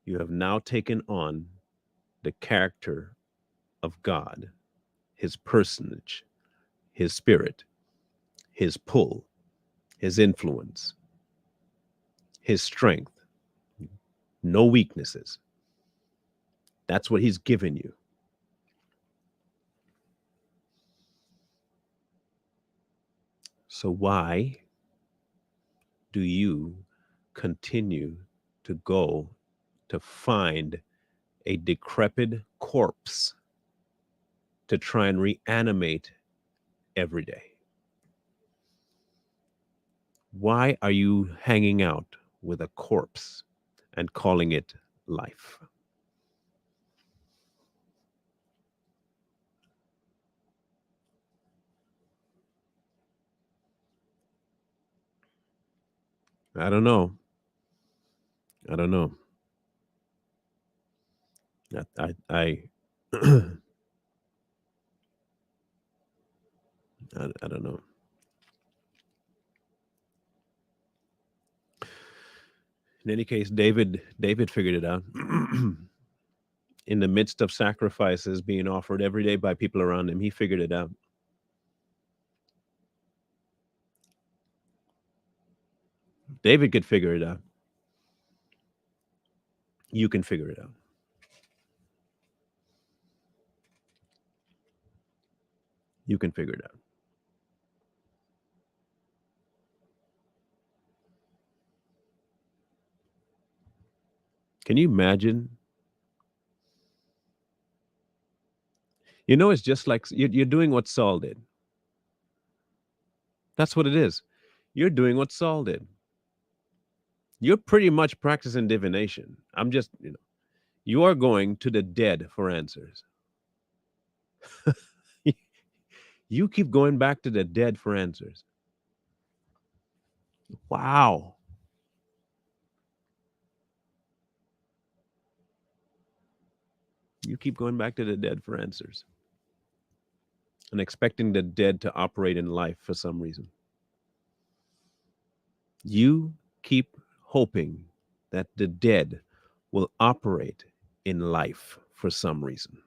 You have now taken on the character of God, his personage, his spirit, his pull, his influence, his strength, no weaknesses. That's what he's given you. So why do you continue to go to find a decrepit corpse to try and reanimate every day? Why are you hanging out with a corpse and calling it life? I don't know. I don't know. I I don't know. In any case, David figured it out. In the midst of sacrifices being offered every day by people around him, he figured it out. David could figure it out. You can figure it out. You can figure it out. Can you imagine? You know, it's just like you're doing what Saul did. That's what it is. You're doing what Saul did. You're pretty much practicing divination. You are going to the dead for answers. You keep going back to the dead for answers. Wow. You keep going back to the dead for answers and expecting the dead to operate in life for some reason. You keep hoping that the dead will operate in life for some reason.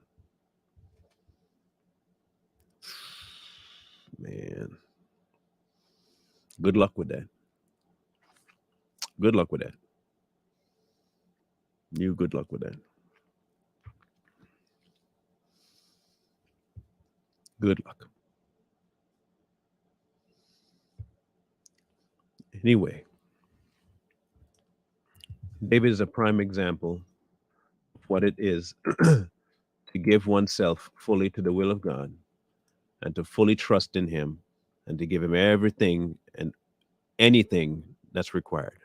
Man, good luck with that. Good luck with that. Good luck with that. Good luck. Anyway, David is a prime example of what it is to give oneself fully to the will of God and to fully trust in Him and to give Him everything and anything that's required.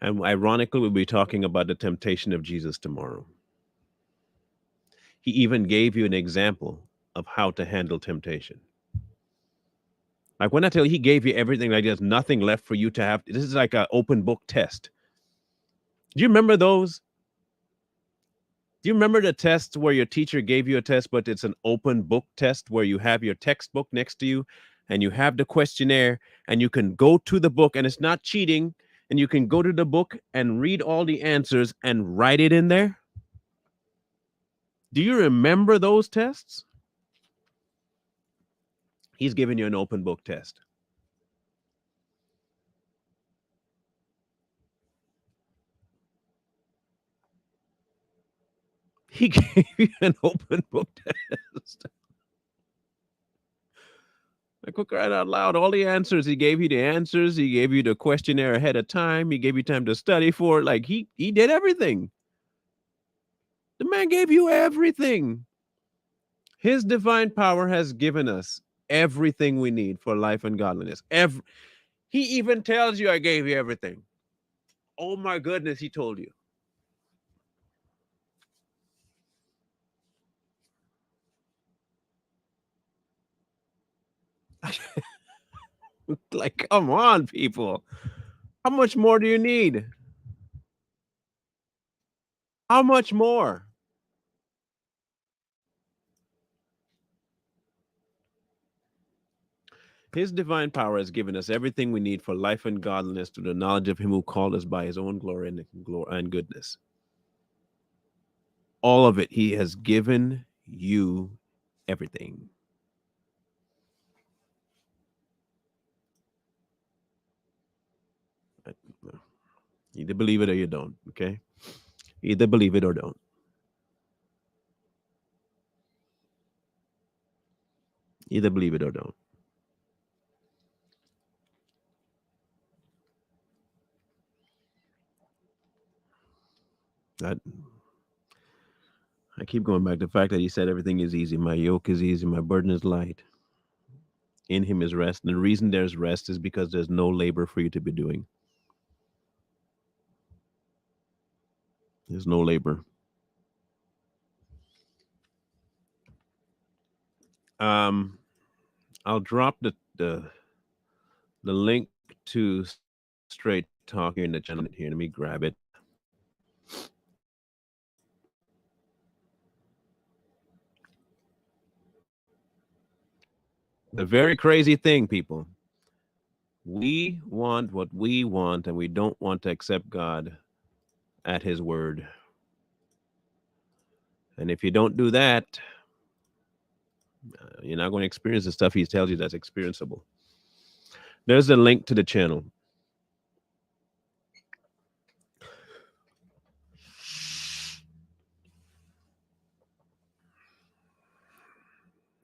And ironically, we'll be talking about the temptation of Jesus tomorrow. He even gave you an example of how to handle temptation. Like when I tell you, He gave you everything, like there's nothing left for you to have. This is like an open book test. Do you remember those? Do you remember the tests where your teacher gave you a test, but it's an open book test where you have your textbook next to you and you have the questionnaire and you can go to the book and it's not cheating and you can go to the book and read all the answers and write it in there? Do you remember those tests? He's giving you an open book test. He gave you an open book test. Like, look right out loud. All the answers. He gave you the answers. He gave you the questionnaire ahead of time. He gave you time to study for it. Like he did everything. The man gave you everything. His divine power has given us everything we need for life and godliness. He even tells you, I gave you everything. Oh my goodness, he told you. Like, come on, people. How much more do you need? How much more? His divine power has given us everything we need for life and godliness through the knowledge of Him who called us by His own glory and goodness. All of it. He has given you everything. Either believe it or you don't. Okay. Either believe it or don't. Either believe it or don't. I, I keep going back to the fact that He said everything is easy. My yoke is easy. My burden is light. In Him is rest. And the reason there's rest is because there's no labor for you to be doing. There's no labor. I'll drop the link to Straight Talk here in the channel here. Let me grab it. The very crazy thing, people. We want what we want, and we don't want to accept God at His word. And if you don't do that, you're not going to experience the stuff He tells you that's experienceable. There's a link to the channel.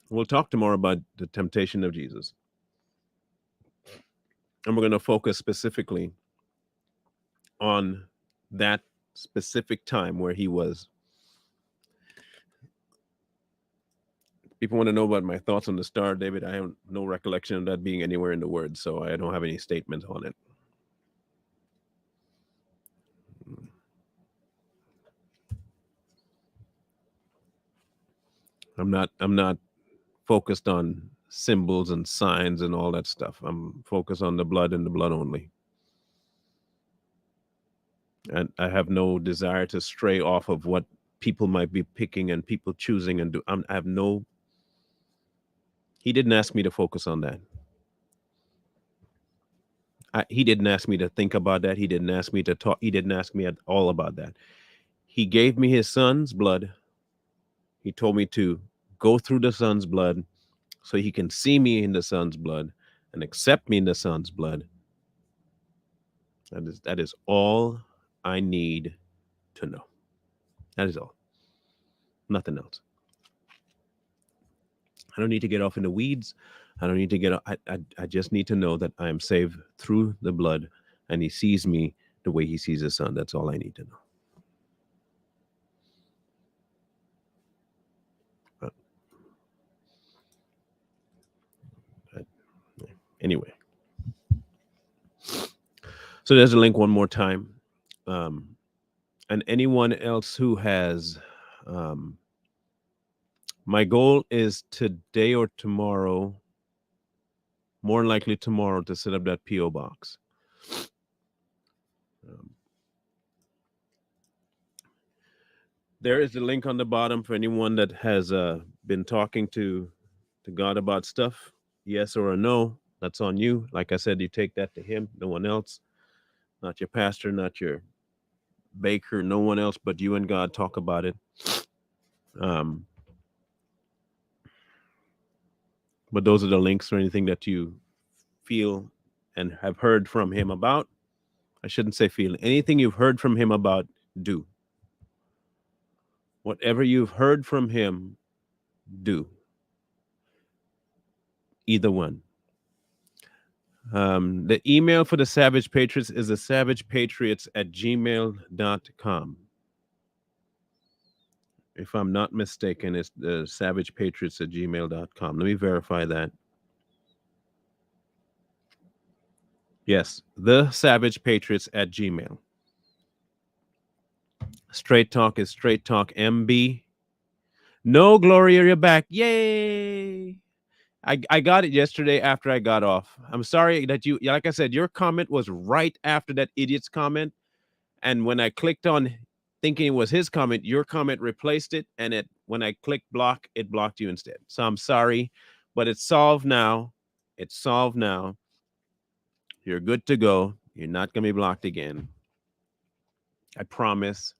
We'll talk tomorrow about the temptation of Jesus. And we're going to focus specifically on that specific time where He was. People want to know about my thoughts on the star, David. I have no recollection of that being anywhere in the word, so I don't have any statements on it. I'm not focused on symbols and signs and all that stuff. I'm focused on the blood and the blood only. And I have no desire to stray off of what people might be picking and people choosing and do. I have no. He didn't ask me to focus on that. He didn't ask me to think about that. He didn't ask me to talk. He didn't ask me at all about that. He gave me His Son's blood. He told me to go through the Son's blood so He can see me in the Son's blood and accept me in the Son's blood. That is all I need to know. That is all. Nothing else. I don't need to get off in the weeds. I don't need to get. I just need to know that I am saved through the blood and he sees me the way he sees his son. That's all I need to know. But, uh, anyway, so there's a link one more time. Um, and anyone else who has, um, my goal is today or tomorrow, more than likely tomorrow, to set up that PO box. Um, there is a link on the bottom for anyone that has been talking to God about stuff. Yes or a no, that's on you. Like I said, you take that to Him, no one else, not your pastor, not your baker, no one else but you and God. Talk about it. Um, but those are the links for anything that you feel and have heard from Him about. I shouldn't say feel. Anything you've heard from Him about, do. Whatever you've heard from Him, do. Either one. The email for the Savage Patriots is the savagepatriots@gmail.com. If I'm not mistaken, it's the savagepatriots@gmail.com. Let me verify that. Yes, the Savage Patriots at Gmail. Straight Talk is Straight Talk MB. No, Gloria, you're back. Yay! I got it yesterday after I got off. I'm sorry that you, like I said, your comment was right after that idiot's comment. And when I clicked on thinking it was his comment, your comment replaced it. And when I clicked block, it blocked you instead. So I'm sorry, but it's solved now. It's solved now. You're good to go. You're not going to be blocked again. I promise.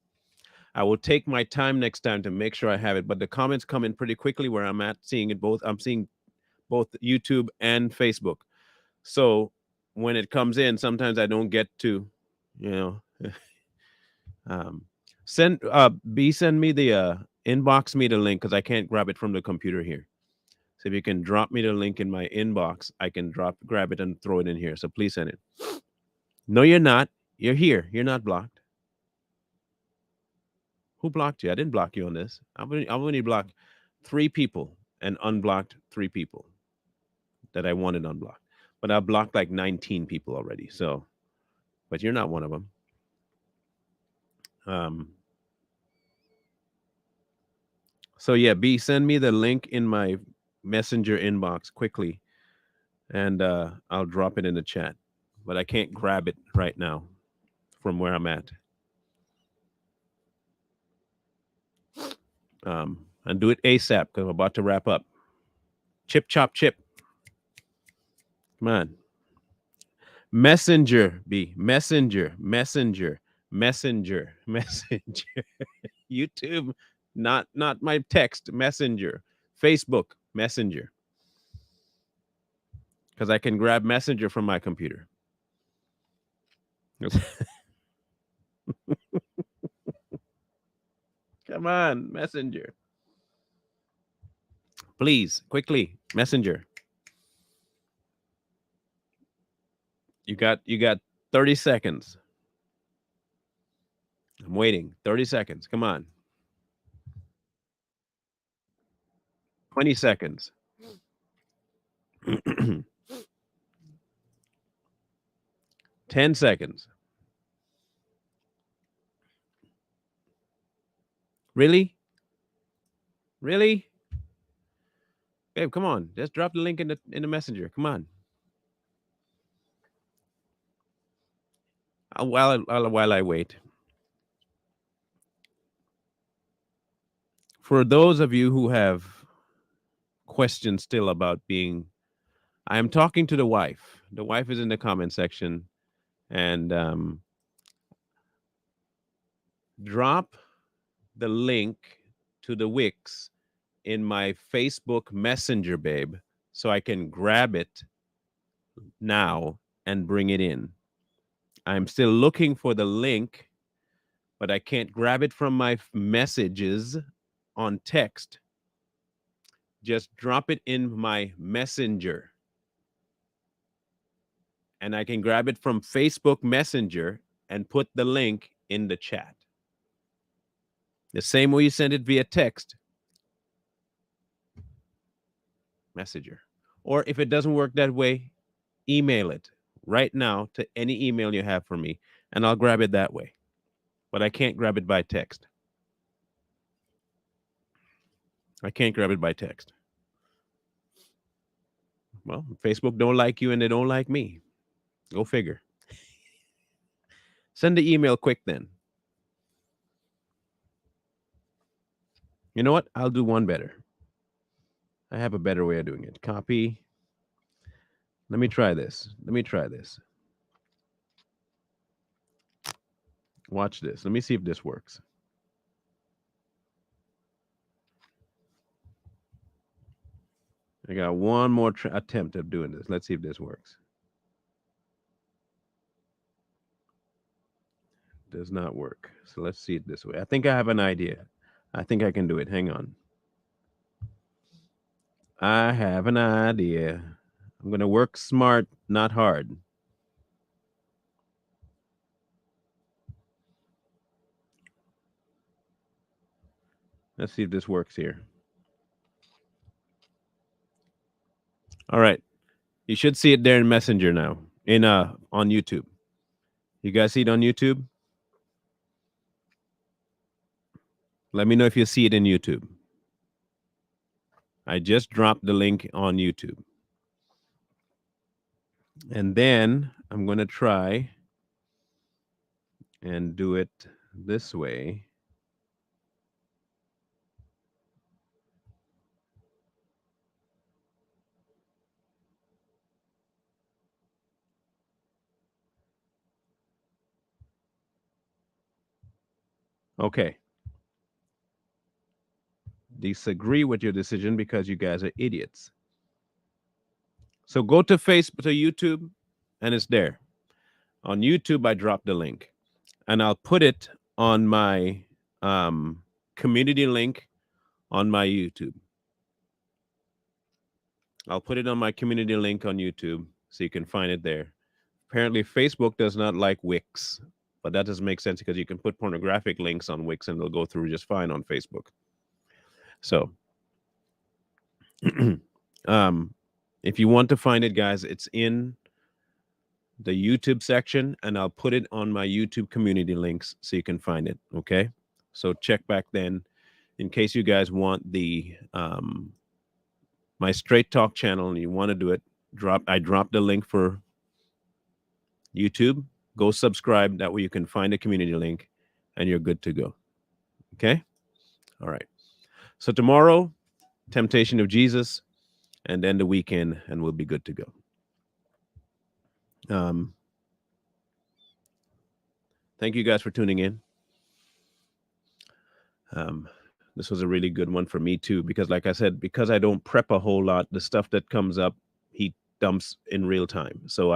I will take my time next time to make sure I have it. But the comments come in pretty quickly where I'm at seeing it both. I'm seeing both YouTube and Facebook. So when it comes in, sometimes I don't get to, you know, send me the inbox me the link because I can't grab it from the computer here. So if you can drop me the link in my inbox, I can grab it and throw it in here. So please send it. No, you're not. You're here. You're not blocked. Who blocked you? I didn't block you on this. I've only blocked 3 people and unblocked 3 people that I wanted unblocked. But I blocked like 19 people already. So, but you're not one of them. So yeah, B, send me the link in my messenger inbox quickly, and I'll drop it in the chat. But I can't grab it right now from where I'm at. And do it ASAP because I'm about to wrap up. Chip, chop, chip. Come on. Messenger, B. Messenger, messenger, messenger, messenger. YouTube, not my text, messenger. Facebook, messenger. Because I can grab messenger from my computer. Come on, messenger. Please, quickly, messenger. You got 30 seconds. I'm waiting. 30 seconds. Come on. 20 seconds. 10 seconds. Really? Really? Babe, come on. Just drop the link in the messenger. Come on. While I wait. For those of you who have questions still about being, I am talking to the wife. The wife is in the comment section, and drop the link to the Wix in my Facebook Messenger, babe, so I can grab it now and bring it in. I'm still looking for the link, but I can't grab it from my messages on text. Just drop it in my messenger. and I can grab it from Facebook Messenger and put the link in the chat. The same way you send it via text, Messenger. Or if it doesn't work that way, email it right now to any email you have for me, and I'll grab it that way. But I can't grab it by text. I can't grab it by text. Well, Facebook don't like you and they don't like me. Go figure. Send the email quick then. You know what? I'll do one better. I have a better way of doing it. Copy. Let me try this. Watch this. Let me see if this works. I got one more attempt of doing this. Let's see if this works. Does not work. So let's see it this way. I think I have an idea. I think I can do it. Hang on. I have an idea. I'm going to work smart, not hard. Let's see if this works here. All right. You should see it there in Messenger now, on YouTube. You guys see it on YouTube? Let me know if you see it in YouTube. I just dropped the link on YouTube. And then I'm going to try and do it this way. Okay. Disagree with your decision because you guys are idiots. So go to Facebook, to YouTube, and it's there. On YouTube, I dropped the link. And I'll put it on my community link on my YouTube. I'll put it on my community link on YouTube so you can find it there. Apparently, Facebook does not like Wix, but that doesn't make sense because you can put pornographic links on Wix and they'll go through just fine on Facebook. So, if you want to find it, guys, it's in the YouTube section, and I'll put it on my YouTube community links so you can find it. Okay, so check back then in case you guys want the my Straight Talk channel and you want to do it. I dropped the link for YouTube. Go subscribe. That way you can find a community link and you're good to go. Okay, all right. So tomorrow, Temptation of Jesus, and then the weekend, and we'll be good to go. Thank you guys for tuning in. This was a really good one for me too, because like I said, because I don't prep a whole lot, the stuff that comes up, he dumps in real time. So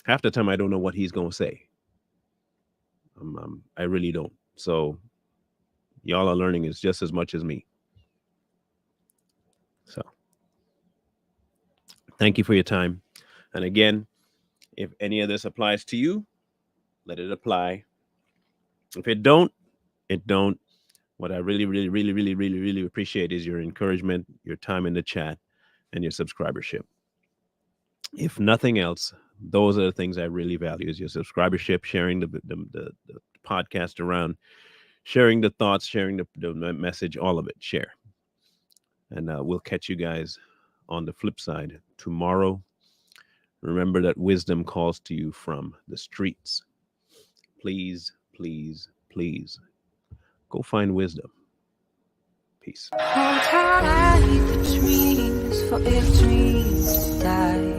half the time I don't know what he's going to say. I really don't. So y'all are learning is just as much as me. So thank you for your time. And again, if any of this applies to you, let it apply. If it don't, it don't. What I really, really, really, really, really, really appreciate is your encouragement, your time in the chat, and your subscribership. If nothing else, those are the things I really value: is your subscribership, sharing the podcast around, sharing the thoughts, sharing the message, all of it. Share. And we'll catch you guys on the flip side tomorrow. Remember that wisdom calls to you from the streets. Please, please, please go find wisdom. Peace. Hold tight, the dreams for a dream to die.